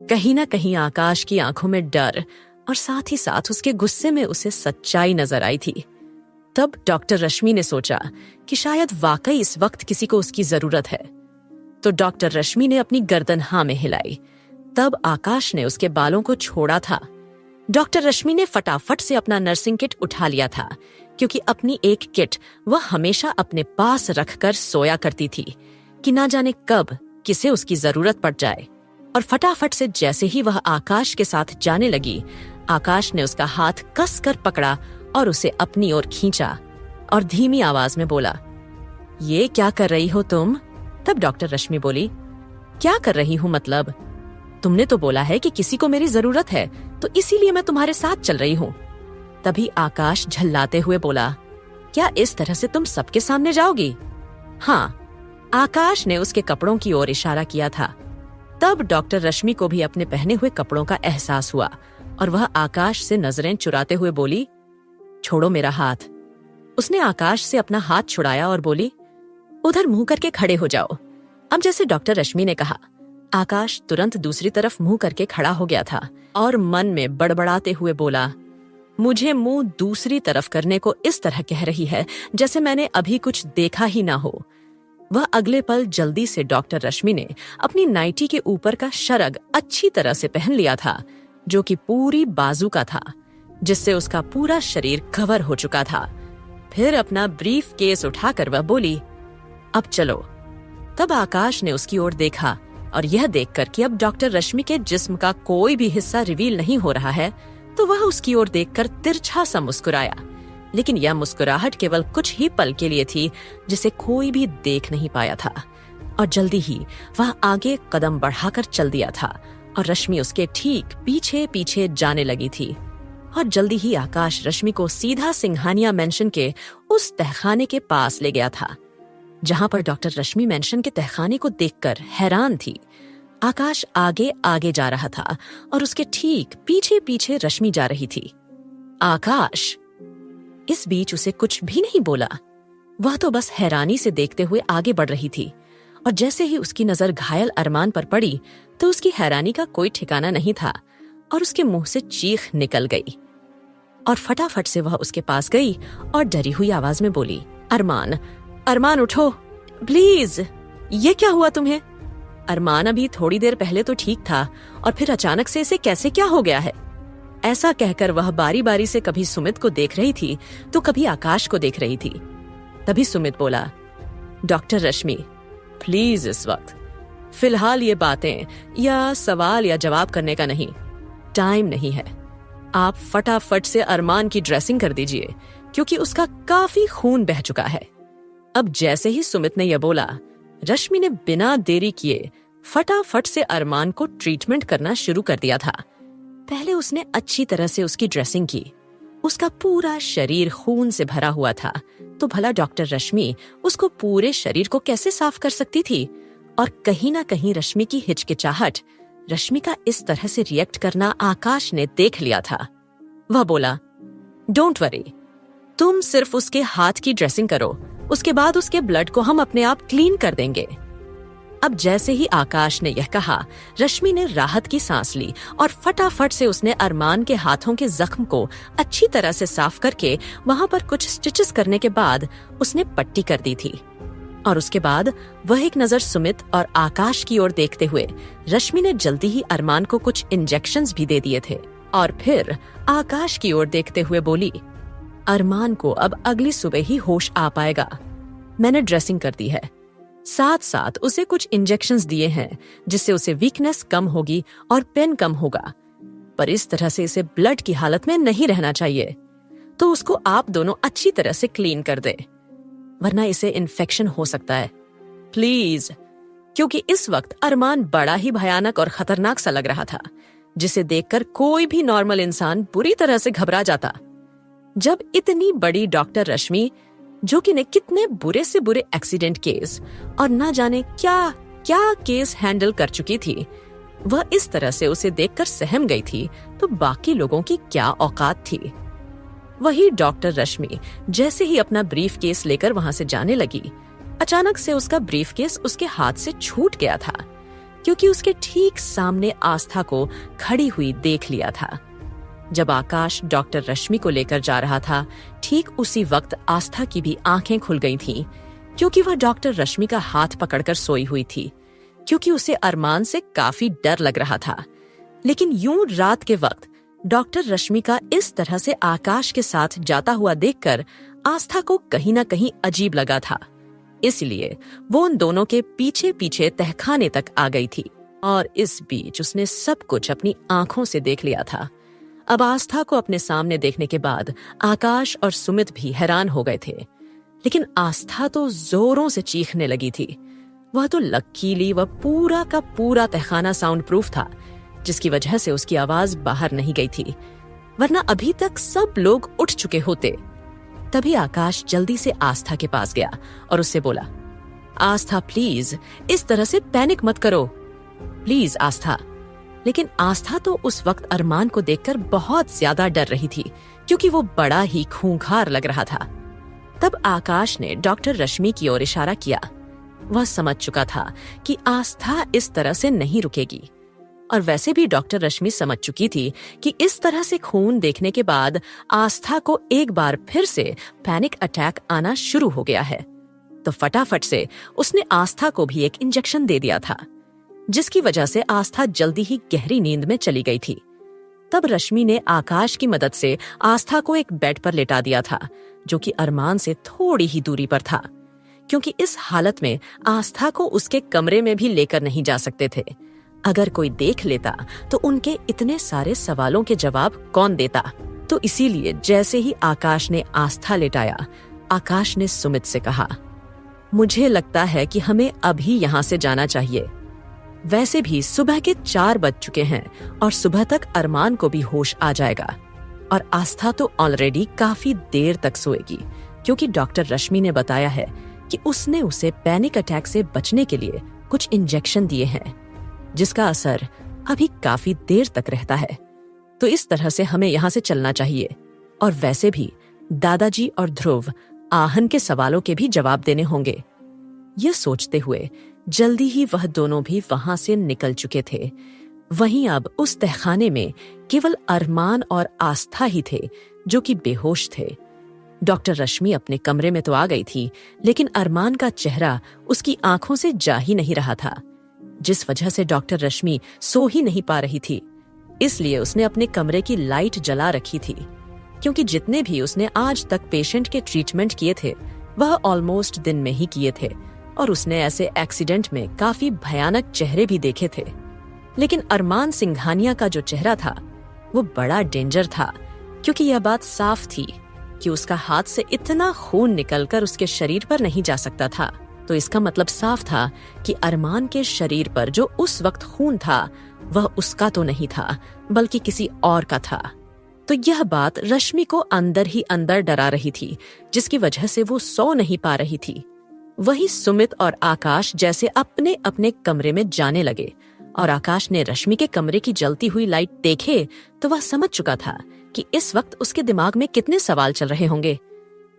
कहीं ना कहीं आकाश की आंखों में डर और साथ ही साथ उसके गुस्से में उसे सच्चाई नजर आई थी। तब डॉक्टर रश्मि ने सोचा कि शायद वाकई इस वक्त किसी को उसकी जरूरत है। तो डॉक्टर रश्मि ने अपनी गर्दन हाँ में हिलाई। तब आकाश ने उसके बालों को छोड़ा था। डॉक्टर रश्मि ने फटाफट से अपना नर्सिंग किट उठा लिया था, क्योंकि अपनी एक किट वह हमेशा अपने पास रखकर सोया करती थी कि ना जाने कब किसे उसकी जरूरत पड़ जाए। और फटाफट से जैसे ही वह आकाश के साथ जाने लगी, आकाश ने उसका हाथ कस कर पकड़ा और उसे अपनी ओर खींचा और धीमी आवाज में बोला, ये क्या कर रही हो तुम? तब डॉक्टर रश्मि बोली, क्या कर रही हूँ मतलब? तुमने तो बोला है कि किसी को मेरी जरूरत है, तो इसीलिए मैं तुम्हारे साथ चल रही हूँ। तभी आकाश झल्लाते हुए बोला, क्या इस तरह से तुम सबके सामने जाओगी? हाँ, आकाश ने उसके कपड़ों की ओर इशारा किया था। तब डॉक्टर रश्मि को भी अपने पहने हुए कपड़ों का एहसास हुआ और वह आकाश से नजरें चुराते हुए बोली, छोड़ो मेरा हाथ। उसने आकाश से अपना हाथ छुड़ाया और बोली, उधर मुंह करके खड़े हो जाओ। अब जैसे डॉक्टर रश्मि ने कहा, आकाश तुरंत दूसरी तरफ मुंह करके खड़ा हो गया था और मन में बड़बड़ाते हुए बोला, मुझे मुंह दूसरी तरफ करने को इस तरह कह रही है जैसे मैंने अभी कुछ देखा ही ना हो। वह अगले पल जल्दी से डॉक्टर रश्मि ने अपनी नाइटी के ऊपर का शरग अच्छी तरह से पहन लिया था, जो कि पूरी बाजू का था, जिससे उसका पूरा शरीर कवर हो चुका था। फिर अपना ब्रीफ केस उठाकर वह बोली, अब चलो। तब आकाश ने उसकी ओर देखा और यह देखकर कि अब डॉक्टर रश्मि के जिस्म का कोई भी हिस्सा रिवील नहीं हो रहा है, तो वह उसकी ओर देखकर तिरछा सा मुस्कुराया। लेकिन यह मुस्कुराहट केवल कुछ ही पल के लिए थी, जिसे कोई भी देख नहीं पाया था। और जल्दी ही वह आगे कदम बढ़ाकर चल दिया था और रश्मि उसके ठीक पीछे पीछे जाने लगी थी। और जल्दी ही आकाश रश्मि को सीधा सिंघानिया मेंशन के उस तहखाने के पास ले गया था, जहां पर डॉक्टर रश्मि मेंशन के तहखाने को देखकर हैरान थी। आकाश आगे आगे जा रहा था और उसके ठीक पीछे पीछे रश्मि जा रही थी। आकाश इस बीच उसे कुछ भी नहीं बोला। वह तो बस हैरानी से देखते हुए आगे बढ़ रही थी। और जैसे ही उसकी नजर घायल अरमान पर पड़ी, तो उसकी हैरानी का कोई ठिकाना नहीं था और उसके मुंह से चीख निकल गई। और फटाफट से वह उसके पास गई और डरी हुई आवाज में बोली, अरमान, अरमान उठो प्लीज, ये क्या हुआ तुम्हें? अरमान अभी थोड़ी देर पहले तो ठीक था और फिर अचानक से इसे कैसे क्या हो गया है? ऐसा कहकर वह बारी बारी से कभी सुमित को देख रही थी तो कभी आकाश को देख रही थी। तभी सुमित बोला, डॉक्टर रश्मि प्लीज, इस वक्त फिलहाल ये बातें या सवाल या जवाब करने का नहीं, टाइम नहीं है। आप फटाफट से अरमान की ड्रेसिंग कर दीजिए, क्योंकि उसका काफी खून बह चुका है। अब जैसे ही सुमित ने यह बोला, रश्मि ने बिना देरी किए फटाफट से अरमान को ट्रीटमेंट करना शुरू कर दिया था। पहले उसने अच्छी तरह से उसकी ड्रेसिंग की। उसका पूरा शरीर खून से भरा हुआ था, तो भला डॉक्टर रश्मि उसको पूरे शरीर को कैसे साफ कर सकती थी? और कहीं ना कहीं रश्मि की हिचकिचाहट, रश्मि का इस तरह से रिएक्ट करना आकाश ने देख लिया था। वह बोला, डोंट वरी, तुम सिर्फ उसके हाथ की ड्रेसिंग करो, उसके बाद उसके ब्लड को हम अपने आप क्लीन कर देंगे। अब जैसे ही आकाश ने यह कहा, रश्मि ने राहत की सांस ली और फटाफट से उसने अरमान के हाथों के जख्म को अच्छी तरह से साफ करके वहां पर कुछ स्टिचेस करने के बाद उसने पट्टी कर दी थी। और उसके बाद वह एक नजर सुमित और आकाश की ओर देखते हुए रश्मि ने जल्दी ही अरमान को कुछ इंजेक्शंस भी दे दिए थे। और फिर आकाश की ओर देखते हुए बोली, अरमान को अब अगली सुबह ही होश आ पाएगा। मैंने ड्रेसिंग कर दी है, साथ साथ उसे कुछ इंजेक्शंस दिए हैं, जिससे उसे वीकनेस कम होगी और पेन कम होगा। पर इस तरह से इसे ब्लड की हालत में नहीं रहना चाहिए, तो उसको आप दोनों अच्छी तरह से क्लीन कर दे, वरना इसे इन्फेक्शन हो सकता है प्लीज। क्योंकि इस वक्त अरमान बड़ा ही भयानक और खतरनाक सा लग रहा था, जिसे देखकर कोई भी नॉर्मल इंसान बुरी तरह से घबरा जाता। जब इतनी बड़ी डॉक्टर रश्मि, जो कि ने कितने बुरे से बुरे एक्सीडेंट केस और ना जाने क्या क्या केस हैंडल कर चुकी थी, वह इस तरह से उसे देखकर सहम गई थी, तो बाकी लोगों की क्या औकात थी। वही डॉक्टर रश्मि जैसे ही अपना ब्रीफ केस लेकर वहां से जाने लगी, अचानक से उसका ब्रीफ केस उसके हाथ से छूट गया था। क्योंकि उसके ठीक सामने आस्था को खड़ी हुई देख लिया था। जब आकाश डॉक्टर रश्मि को लेकर जा रहा था, ठीक उसी वक्त आस्था की भी आंखें खुल गई थीं, क्योंकि वह डॉक्टर रश्मि का हाथ पकड़कर सोई हुई थी, क्योंकि उसे अरमान से काफी डर लग रहा था। लेकिन यूं रात के वक्त डॉक्टर रश्मि का इस तरह से आकाश के साथ जाता हुआ देखकर आस्था को कहीं ना कहीं अजीब लगा था। इसलिए वो उन दोनों के पीछे पीछे तहखाने तक आ गई थी और इस बीच उसने सब कुछ अपनी आंखों से देख लिया था। अब आस्था को अपने सामने देखने के बाद आकाश और सुमित भी हैरान हो गए थे, लेकिन आस्था तो जोरों से चीखने लगी थी। वह तो लकीली वह पूरा का पूरा तहखाना साउंड प्रूफ था, जिसकी वजह से उसकी आवाज बाहर नहीं गई थी, वरना अभी तक सब लोग उठ चुके होते। तभी आकाश जल्दी से आस्था के पास गया और उससे बोला, आस्था प्लीज इस तरह से पैनिक मत करो, प्लीज आस्था। लेकिन आस्था तो उस वक्त अरमान को देखकर बहुत ज्यादा डर रही थी, क्योंकि वो बड़ा ही खूंखार लग रहा था। तब आकाश ने डॉक्टर रश्मि की ओर इशारा किया। वह समझ चुका था कि आस्था इस तरह से नहीं रुकेगी, और वैसे भी डॉक्टर रश्मि समझ चुकी थी कि इस तरह से खून देखने के बाद आस्था को एक बार फिर से पैनिक अटैक आना शुरू हो गया है। तो फटाफट से उसने आस्था को भी एक इंजेक्शन दे दिया था, जिसकी वजह से आस्था जल्दी ही गहरी नींद में चली गई थी। तब रश्मि ने आकाश की मदद से आस्था को एक बेड पर लेटा दिया था, जो कि अरमान से थोड़ी ही दूरी पर था, क्योंकि इस हालत में आस्था को उसके कमरे में भी लेकर नहीं जा सकते थे। अगर कोई देख लेता तो उनके इतने सारे सवालों के जवाब कौन देता। तो इसीलिए जैसे ही आकाश ने आस्था लेटाया, आकाश ने सुमित से कहा, मुझे लगता है कि हमें अभी यहाँ से जाना चाहिए। वैसे भी सुबह के 4 बज चुके हैं और सुबह तक अरमान को भी होश आ जाएगा, और आस्था तो ऑलरेडी काफी देर तक सोएगी, क्योंकि डॉक्टर रश्मि ने बताया है कि उसने उसे पैनिक अटैक से बचने के लिए कुछ इंजेक्शन दिए हैं, जिसका असर अभी काफी देर तक रहता है। तो इस तरह से हमें यहाँ से चलना चाहिए। और वैसे भी दादाजी और ध्रुव आहन के सवालों के भी जवाब देने होंगे। यह सोचते हुए जल्दी ही वह दोनों भी वहां से निकल चुके थे। वहीं अब उस तहखाने में केवल अरमान और आस्था ही थे जो कि बेहोश थे। डॉक्टर रश्मि अपने कमरे में तो आ गई थी, लेकिन अरमान का चेहरा उसकी आंखों से जा ही नहीं रहा था, जिस वजह से डॉक्टर रश्मि सो ही नहीं पा रही थी। इसलिए उसने अपने कमरे की लाइट जला रखी थी, क्योंकि जितने भी उसने आज तक पेशेंट के ट्रीटमेंट किए थे वह ऑलमोस्ट दिन में ही किए थे, और उसने ऐसे एक्सीडेंट में काफी भयानक चेहरे भी देखे थे। लेकिन अरमान सिंघानिया का जो चेहरा था वो बड़ा डेंजर था, क्योंकि यह बात साफ थी कि उसका हाथ से इतना खून निकलकर उसके शरीर पर नहीं जा सकता था। तो इसका मतलब साफ था कि अरमान के शरीर पर जो उस वक्त खून था वह उसका तो नहीं था, बल्कि किसी और का था। तो यह बात रश्मि को अंदर ही अंदर डरा रही थी, जिसकी वजह से वो सो नहीं पा रही थी। वही सुमित और आकाश जैसे अपने अपने कमरे में जाने लगे, और आकाश ने रश्मि के कमरे की जलती हुई लाइट देखे तो वह समझ चुका था कि इस वक्त उसके दिमाग में कितने सवाल चल रहे होंगे।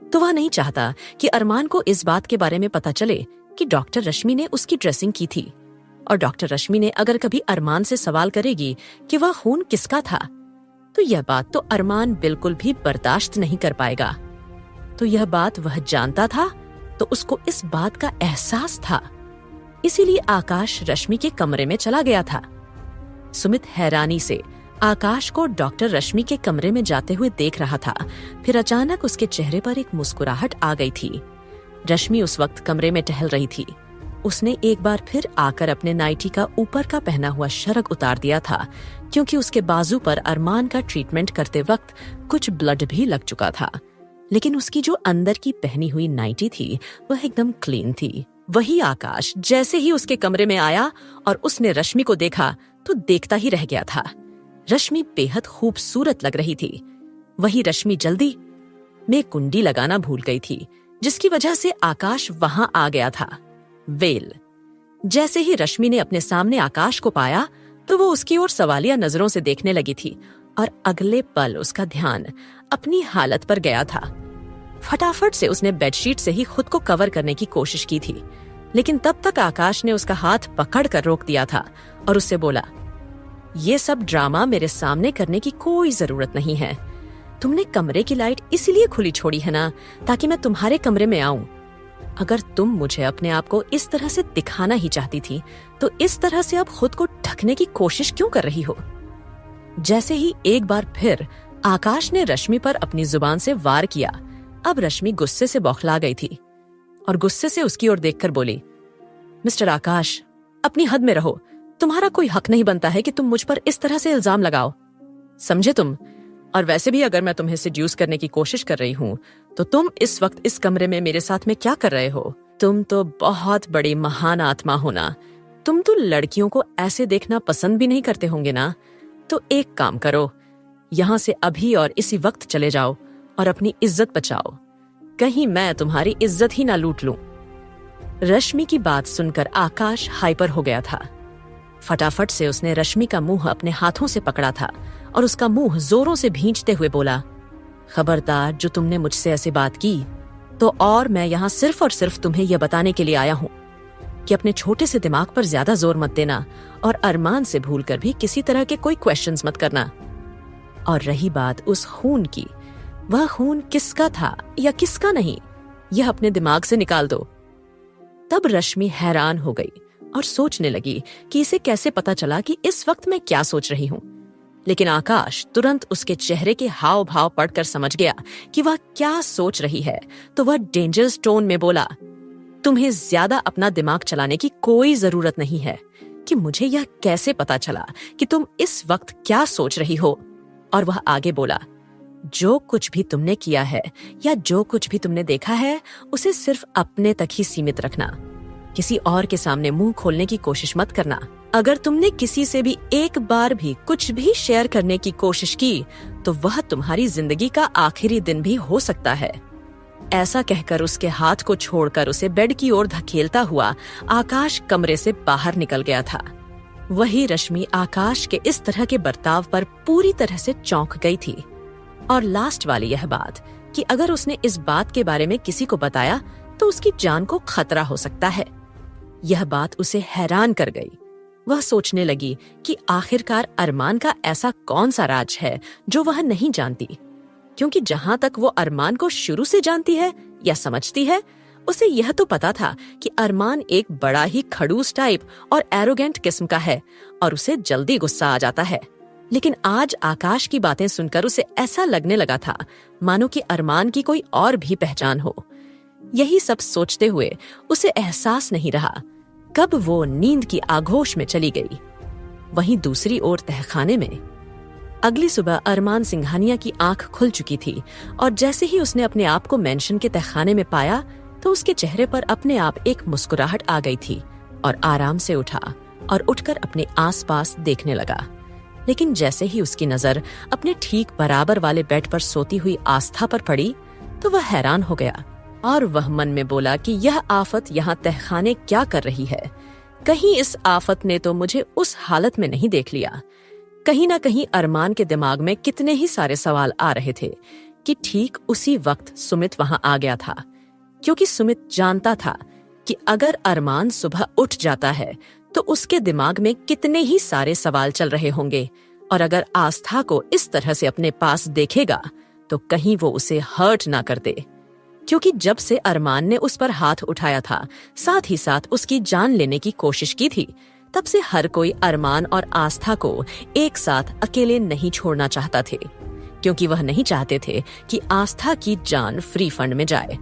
तो वह नहीं चाहता कि अरमान को इस बात के बारे में पता चले कि डॉक्टर रश्मि ने उसकी ड्रेसिंग की थी, और डॉक्टर रश्मि ने अगर कभी अरमान से सवाल करेगी कि वह खून किसका था, तो यह बात तो अरमान बिल्कुल भी बर्दाश्त नहीं कर पाएगा। तो यह बात वह जानता था, तो उसको इस बात का एहसास था। इसीलिए आकाश रश्मि के कमरे में चला गया था। सुमित हैरानी से आकाश को डॉक्टर रश्मि के कमरे में जाते हुए देख रहा था। फिर अचानक उसके चेहरे पर एक मुस्कुराहट आ गई थी। रश्मि उस वक्त कमरे में टहल रही थी। उसने एक बार फिर आकर अपने नाइटी का ऊपर का पहना हुआ शरग उतार दिया था, क्योंकि उसके बाजू पर अरमान का ट्रीटमेंट करते वक्त कुछ ब्लड भी लग चुका था। लेकिन उसकी जो अंदर की पहनी हुई नाइटी थी वह एकदम क्लीन थी। वही आकाश जैसे ही उसके कमरे में आया और उसने रश्मि को देखा तो देखता ही रह गया था। रश्मि बेहद खूबसूरत लग रही थी। वही रश्मि जल्दी में कुंडी लगाना भूल गई थी, जिसकी वजह से आकाश वहां आ गया था। वेल, जैसे ही रश्मि ने अपने सामने आकाश को पाया तो वो उसकी ओर सवालिया नजरों से देखने लगी थी, और अगले पल उसका ध्यान अपनी हालत पर गया था। फटाफट से उसने बेडशीट से ही खुद को कवर करने की कोशिश की थी, लेकिन तब तक आकाश ने उसका हाथ पकड़कर रोक दिया था और उससे बोला, ये सब ड्रामा मेरे सामने करने की कोई जरूरत नहीं है। तुमने कमरे की लाइट इसलिए खुली छोड़ी है ना, ताकि मैं तुम्हारे कमरे में आऊं। अगर तुम मुझे अपने आप को इस तरह से दिखाना ही चाहती थी, तो इस तरह से अब खुद को ढकने की कोशिश क्यों कर रही हो? जैसे ही एक बार फिर आकाश ने रश्मि पर अपनी जुबान से वार किया, अब रश्मि गुस्से से बौखला गई थी और गुस्से से उसकी ओर देखकर बोली, मिस्टर आकाश, अपनी हद में रहो। तुम्हारा कोई हक नहीं बनता है कि तुम मुझ पर इस तरह से इल्जाम लगाओ, समझे तुम? और वैसे भी अगर मैं तुम्हें सिड्यूस करने की कोशिश कर रही हूं, तो तुम इस वक्त इस कमरे में मेरे साथ में क्या कर रहे हो? तुम तो बहुत बड़ी महान आत्मा हो ना। तुम तो लड़कियों को ऐसे देखना पसंद भी नहीं करते होंगे ना। तो एक काम करो, यहां से अभी और इसी वक्त चले जाओ और अपनी इज्जत बचाओ, कहीं मैं तुम्हारी इज्जत ही ना लूट लूं। रश्मि की बात सुनकर आकाश हाइपर हो गया था। फटाफट से उसने रश्मि का मुंह अपने हाथों से पकड़ा था और उसका मुंह जोरों से भींचते हुए बोला, खबरदार जो तुमने मुझसे ऐसी बात की तो और मैं यहाँ सिर्फ और सिर्फ तुम्हें यह बताने के लिए आया हूँ कि अपने छोटे से दिमाग पर ज्यादा जोर मत देना और अरमान से भूलकर भी किसी तरह के कोई क्वेश्चंस मत करना। और रही बात उस खून की, वह खून किसका था या किसका नहीं, यह अपने दिमाग से निकाल दो। तब रश्मि हैरान हो गई और सोचने लगी कि इसे कैसे पता चला कि इस वक्त मैं क्या सोच रही हूं। लेकिन आकाश तुरंत उसके चेहरे के हाव भाव पढ़कर समझ गया कि वह क्या सोच रही है, तो वह डेंजरस टोन में बोला, तुम्हें ज्यादा अपना दिमाग चलाने की कोई जरूरत नहीं है कि मुझे यह कैसे पता चला कि तुम इस वक्त क्या सोच रही हो। और वह आगे बोला, जो कुछ भी तुमने किया है या जो कुछ भी तुमने देखा है, उसे सिर्फ अपने तक ही सीमित रखना। किसी और के सामने मुंह खोलने की कोशिश मत करना। अगर तुमने किसी से भी एक बार भी कुछ भी शेयर करने की कोशिश की, तो वह तुम्हारी जिंदगी का आखिरी दिन भी हो सकता है। ऐसा कहकर उसके हाथ को छोड़कर उसे बेड की ओर धकेलता हुआ आकाश कमरे से बाहर निकल गया था। वही रश्मि आकाश के इस तरह के बर्ताव पर पूरी तरह से चौंक गई थी। और लास्ट वाली यह बात कि अगर उसने इस बात के बारे में किसी को बताया तो उसकी जान को खतरा हो सकता है। यह बात उसे हैरान कर गई। वह सोचने लगी कि आखिरकार अरमान का ऐसा कौन सा राज है जो वह नहीं जानती, क्योंकि जहां तक वो अरमान को शुरू से जानती है या समझती है, उसे यह तो पता था कि अरमान एक बड़ा ही खड़ूस टाइप और एरोगेंट किस्म का है और उसे जल्दी गुस्सा आ जाता है। लेकिन आज आकाश की बातें सुनकर उसे ऐसा लगने लगा था मानो कि अरमान की कोई और भी पहचान हो। यही सब सोचते हुए उसे एहसास नहीं रहा कब वो नींद की आगोश में चली गई। वहीं दूसरी ओर तहखाने में अगली सुबह अरमान सिंघानिया की आंख खुल चुकी थी और जैसे ही उसने अपने आप को मेंशन के तहखाने में पाया तो उसके चेहरे पर अपने आप एक मुस्कुराहट आ गई थी और आराम से उठा और उठकर अपने आसपास देखने लगा। लेकिन जैसे ही उसकी नजर अपने ठीक बराबर वाले बेड पर सोती हुई आस्था पर पड़ी तो वह हैरान हो गया और वह मन में बोला कि यह आफत यहाँ तहखाने क्या कर रही है। कहीं इस आफत ने तो मुझे उस हालत में नहीं देख लिया। कहीं ना कहीं अरमान के दिमाग में कितने ही सारे सवाल आ रहे थे कि ठीक उसी वक्त सुमित वहां आ गया था, क्योंकि सुमित जानता था कि अगर अरमान सुबह उठ जाता है तो उसके दिमाग में कितने ही सारे सवाल चल रहे होंगे और अगर आस्था को इस तरह से अपने पास देखेगा तो कहीं वो उसे हर्ट ना कर दे, क्योंकि जब से अरमान ने उस पर हाथ उठाया था, साथ ही साथ उसकी जान लेने की कोशिश की थी, तब से हर कोई अरमान और आस्था को एक साथ अकेले नहीं छोड़ना चाहता थे, क्योंकि वह नहीं चाहते थे कि आस्था की जान फ्री फंड में जाए।